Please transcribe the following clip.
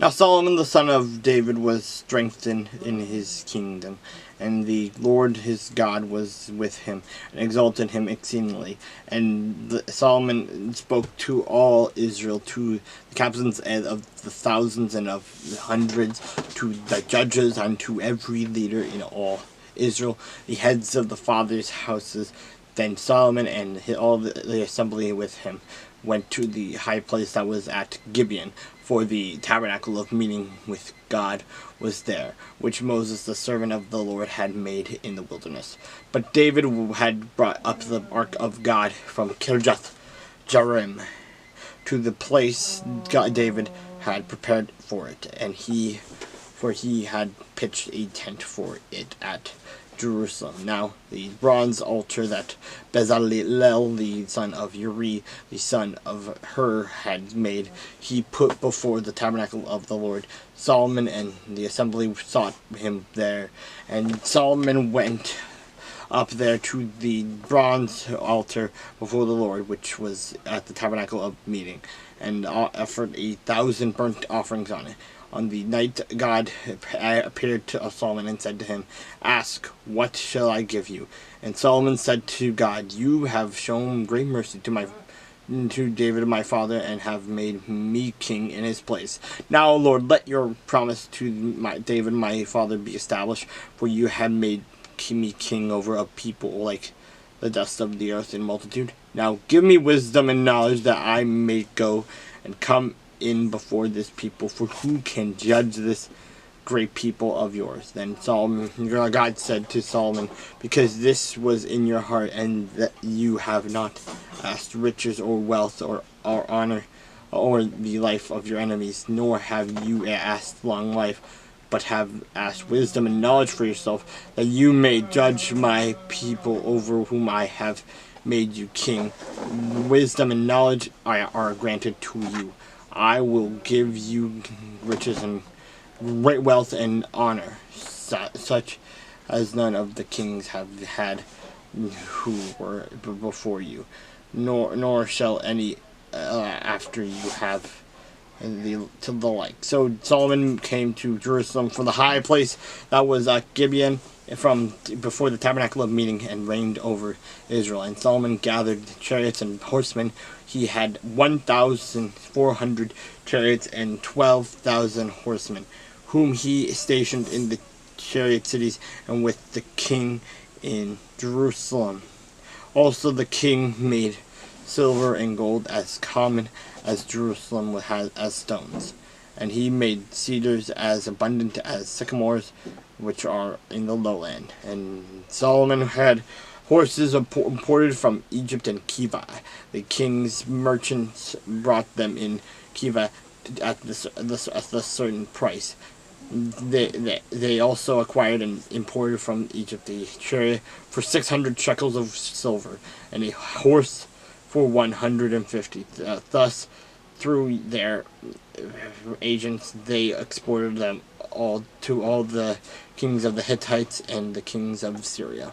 Now Solomon the son of David was strengthened in his kingdom, and the Lord his God was with him, and exalted him exceedingly. And Solomon spoke to all Israel, to the captains of the thousands and of the hundreds, to the judges, and to every leader in all Israel, the heads of the fathers' houses. Then Solomon and all the assembly with him went to the high place that was at Gibeon, for the tabernacle of meeting with God was there, which Moses the servant of the Lord had made in the wilderness. But David had brought up the ark of God from Kirjath Jearim to the place David had prepared for it, and he had pitched a tent for it at Jerusalem. Now the bronze altar that Bezalel the son of Uri the son of Hur had made, he put before the tabernacle of the Lord. Solomon and the assembly sought him there, and Solomon went up there to the bronze altar before the Lord, which was at the tabernacle of meeting, and offered 1,000 burnt offerings on it. On the night God appeared to Solomon and said to him, "Ask, what shall I give you?" And Solomon said to God, "You have shown great mercy to David my father, and have made me king in his place. Now, Lord, let your promise to David my father be established, for you have made me king over a people like the dust of the earth in multitude. Now give me wisdom and knowledge, that I may go and come in before this people, for who can judge this great people of yours?" Then God said to Solomon, "Because this was in your heart, and that you have not asked riches or wealth or honor or the life of your enemies, nor have you asked long life, but have asked wisdom and knowledge for yourself, that you may judge my people over whom I have made you king. Wisdom and knowledge are granted to you. I will give you riches and great wealth and honor, such as none of the kings have had who were before you, nor shall any after you have to the like." So Solomon came to Jerusalem from the high place that was at Gibeon, from before the tabernacle of meeting, and reigned over Israel. And Solomon gathered chariots and horsemen. He had 1,400 chariots and 12,000 horsemen, whom he stationed in the chariot cities and with the king in Jerusalem. Also the king made silver and gold as common as Jerusalem has as stones, and he made cedars as abundant as sycamores, which are in the lowland. And Solomon had horses imported from Egypt and Kiva. The king's merchants brought them in Kiva at a certain price. They also acquired and imported from Egypt a chariot for 600 shekels of silver, and a horse for 150. Thus, through their agents, they exported them all to all the kings of the Hittites and the kings of Syria.